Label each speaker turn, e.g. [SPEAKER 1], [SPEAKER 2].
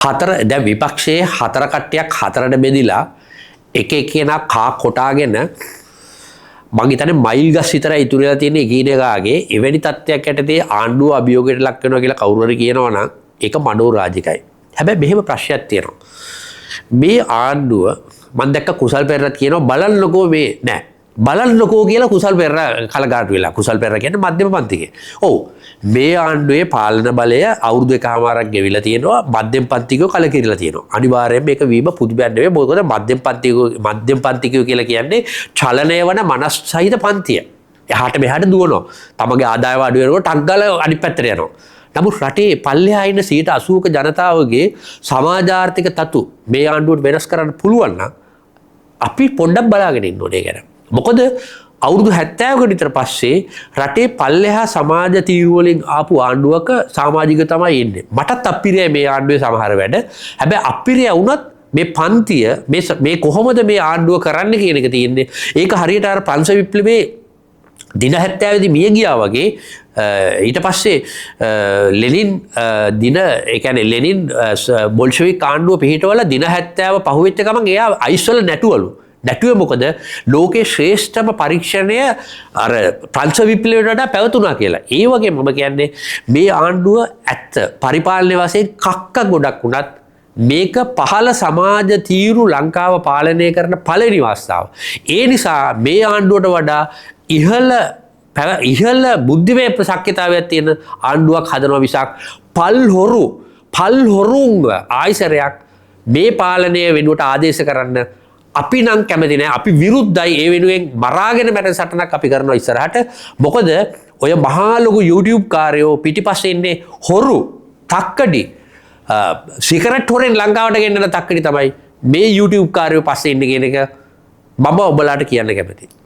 [SPEAKER 1] හතර දැන් විපක්ෂයේ හතර කට්ටියක් හතරට බෙදිලා එක එකනා කා කොටාගෙන මං හිතන්නේ මයිල් ගස් විතරයි ඉතුරු වෙලා තියෙන්නේ එකිනෙකාගේ එවැනි තත්ත්වයක් යටතේ ආණ්ඩුව අභියෝගයට ලක් වෙනවා කියලා කවුරු හරි කියනවා නම් ඒක මනෝරාජිකයි. හැබැයි මෙහෙම ප්‍රශ්නයක් තියෙනවා. මේ ආණ්ඩුව මම දැක්ක කුසල් පෙරේරාත් කියනවා බලන්නකෝ මේ නෑ බලන්නකෝ කියලා කුසල් පෙරේරා කලගාටු වෙලා. කුසල් පෙරේරා කියන්නේ මධ්‍යම පන්තිකේ. ඔව් මේ ආණ්ඩුවේ පාලන බලය අවුරුදු එකමාරක් ගෙවිලා තියෙනවා මධ්‍යම පන්තිකෝ කලකිරිලා තියෙනවා. අනිවාර්යයෙන් මේක වීම පුදුබයක් නෙවෙයි. මොකද මධ්‍යම පන්තිකෝ කියලා කියන්නේ චලනය වන මනස් සහිත පන්තිය. එහාට මෙහාට දුවනවා. තමගේ ආදායම අඩු වෙනකොට ටක් ගාලා අනිත් පැත්තට යනවා. නමුත් රටේ පල්ලෙහා ඉන්න 80%ක ජනතාවගේ සමාජාර්ථික තතු මේ ආණ්ඩුවට වෙනස් කරන්න පුළුවන් නම් අපි පොඩ්ඩක් බලාගෙන ඉන්න ඕනේ ගැන. මොකද අවුරුදු 70කට විතර පස්සේ රටේ පල්ලෙහා සමාජ තීරු වලින් ආපු ආණ්ඩුවක සමාජික තමයි ඉන්නේ. මටත් අපිරියයි මේ ආණ්ඩුවේ සමහර වැඩ. හැබැයි අපිරිය වුණත් මේ පන්තිය මේ කොහොමද මේ ආණ්ඩුව කරන්න කියන එක තියෙන්නේ. ඒක හරියට අර පංච විප්ලවයේ දින 70 දී මිය ගියා වගේ ඊට පස්සේ ලෙනින් දින ඒ කියන්නේ ලෙනින් බොල්ෂෙවික් ආණ්ඩුව පිහිටවල දින 70 පහුවෙච්ච ගමන් එයා අයිස්වල නැටුවලු. නැටුවේ මොකද ලෝකේ ශ්‍රේෂ්ඨම පරීක්ෂණය අර පංච විප්ලවයට වඩා පැවතුණා කියලා. ඒ වගේ මම කියන්නේ මේ ආණ්ඩුව ඇත්ත පරිපාලන වශයෙන් කක්ක ගොඩක් වුණත් මේක පහළ සමාජ තීරු ලංකාව පාලනය කරන පළවෙනි අවස්ථාව. ඒ නිසා මේ ආණ්ඩුවට වඩා ඉහළ බුද්ධිමය ප්‍රශක්්‍යතාවයක් තියෙන ආණ්ඩුවක් හදනවා මිසක් පල්හොරුන්ව ආයිසරයක් මේ පාලනය වෙනුවට ආදේශ කරන්න අපි නම් කැමති නැහැ. අපි විරුද්ධයි. ඒ වෙනුවෙන් මරාගෙන මැරෙන සටනක් අපි කරනවා ඉස්සරහට. මොකද ඔය මහා ලොකු YouTube කාර්යෝ පිටිපස්සේ ඉන්නේ හොරු තක්කඩි සිගරට් හොරෙන් ලංකාවට ගෙන්නන තක්කඩි තමයි මේ YouTube කාර්යෝ පස්සේ ඉන්නේ කියන එක මම ඔබලාට කියන්න කැමතියි.